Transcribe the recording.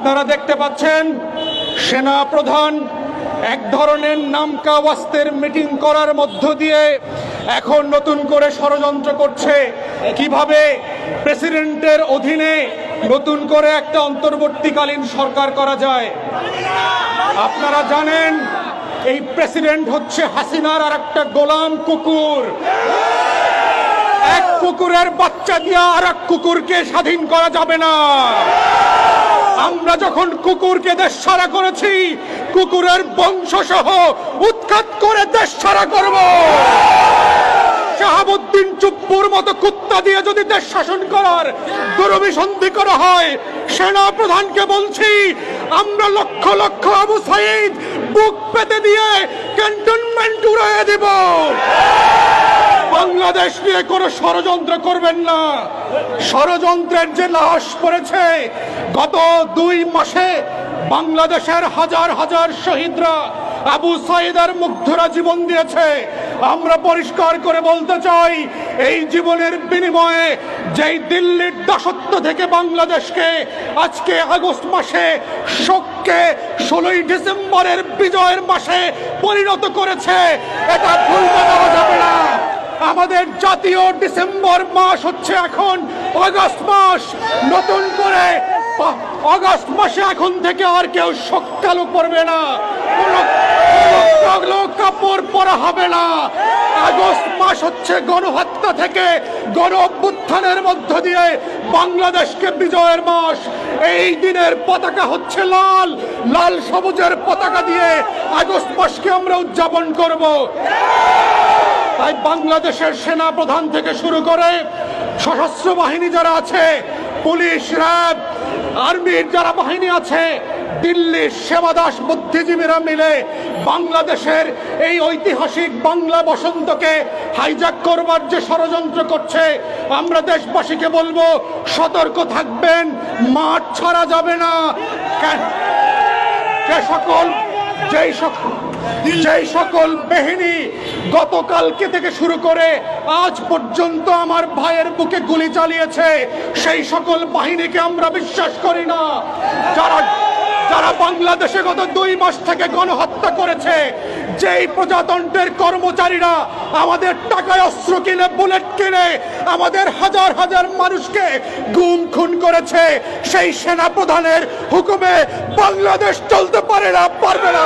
আপনারা দেখতে পাচ্ছেন সেনা প্রধান এক ধরনের নামকা ওয়াস্তের মিটিং করার মধ্য দিয়ে এখন নতুন করে ষড়যন্ত্র করছে কিভাবে প্রেসিডেন্টের অধীনে নতুন করে একটা অন্তর্বর্তীকালীন সরকার করা যায়। আপনারা জানেন এই প্রেসিডেন্ট হচ্ছে হাসিনার আর একটা গোলাম কুকুর। এক কুকুরের বাচ্চা দিয়ে আর এক কুকুরকে স্বাধীন করা যাবে না। আমরা যখন কুকুরকে দেশ ছাড়া করেছি, কুকুরের বংশ সহ উৎখাত করে দেশ ছাড়া করব। শাহাবুদ্দিন চুপ্পুর মতো কুত্তা দিয়ে যদি দেশ শাসন করার দুরভিসন্ধি করা হয়, সেনা প্রধানকে বলছি আমরা লক্ষ লক্ষ আবু সাইদ বুক পেতে দিয়ে ক্যান্টনমেন্ট উড়িয়ে দেব। বাংলাদেশ নিয়ে কোনো ষড়যন্ত্র করবেন না। ষড়যন্ত্রের যে লাশ পড়েছে, গত 2 মাসে বাংলাদেশের হাজার হাজার শহীদরা আবু সাইদের মুগ্ধরা জীবন দিয়েছে। আমরা পরিষ্কার করে বলতে চাই, এই জীবনের বিনিময়ে যেই দিল্লির দাসত্ব থেকে বাংলাদেশকে আজকে আগস্ট মাসে শোককে 16ই ডিসেম্বরের বিজয়ের মাসে পরিণত করেছে, এটা ভুলতে দেওয়া যাবে না। আমাদের জাতীয় ডিসেম্বর মাস হচ্ছে এখন আগস্ট মাস। নতুন করে আগস্ট মাসে এখন থেকে আর কেউ শোক চালু করবে না, কোনো কাপড় পরা হবে না। আগস্ট মাস হচ্ছে গণহত্যা থেকে গণ অভ্যুত্থানের মধ্য দিয়ে বাংলাদেশকে বিজয়ের মাস। এই দিনের পতাকা হচ্ছে লাল, লাল সবুজের পতাকা দিয়ে আগস্ট মাসকে আমরা উদযাপন করব। তাই বাংলাদেশের সেনা প্রধান থেকে শুরু করে সশস্ত্র বাহিনী যারা আছে, পুলিশ, র্যাব, আর্মির যারা বাহিনী আছে, দিল্লির সেবাদাস বুদ্ধিজীবীরা মিলে বাংলাদেশের এই ঐতিহাসিক বাংলা বসন্তকে হাইজ্যাক করবার যে ষড়যন্ত্র করছে, আমরা দেশবাসীকে বলবো সতর্ক থাকবেন, মাঠ ছাড়া যাবে না। যেই সকল বাহিনী গতকালকে থেকে শুরু করে আজ পর্যন্ত আমার ভাইয়ের বুকে গুলি চালিয়েছে, সেই সকল বাহিনীকে আমরা বিশ্বাস করি না। যারা বাংলাদেশে গত 2 মাস থেকে গণহত্যা করেছে, যেই প্রজাতন্ত্রের কর্মচারীরা আমাদের টাকায় অস্ত্র কিনে, বুলেট কিনে আমাদের হাজার হাজার মানুষকে গুম খুন করেছে, সেই সেনা প্রধানের হুকুমে বাংলাদেশ চলতে পারে না, পারবে না।